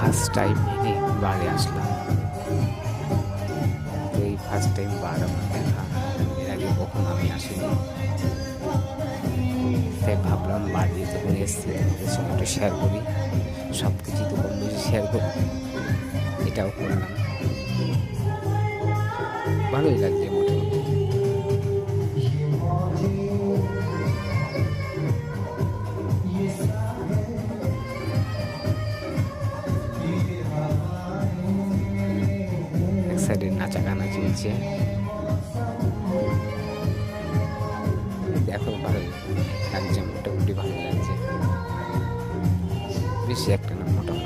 First time বারে আসলাম। তো এই ফার্স্ট টাইম বার আমার দেখা, এর আগে কখনো আমি আসিনি। তাই ভাবলাম বাড়ি যখন এসছি তোমাদের সঙ্গে একটু শেয়ার করি, সব কিছুই তো কম বেশি শেয়ার করি, এটাও করলাম। ভালোই লাগছে মোটামুটি। এক সাইডে নাচা গানা চলছে, দেখো ভালোই লাগছে, মোটামুটি ভালো লাগছে, বেশি একটা না মোটামুটি।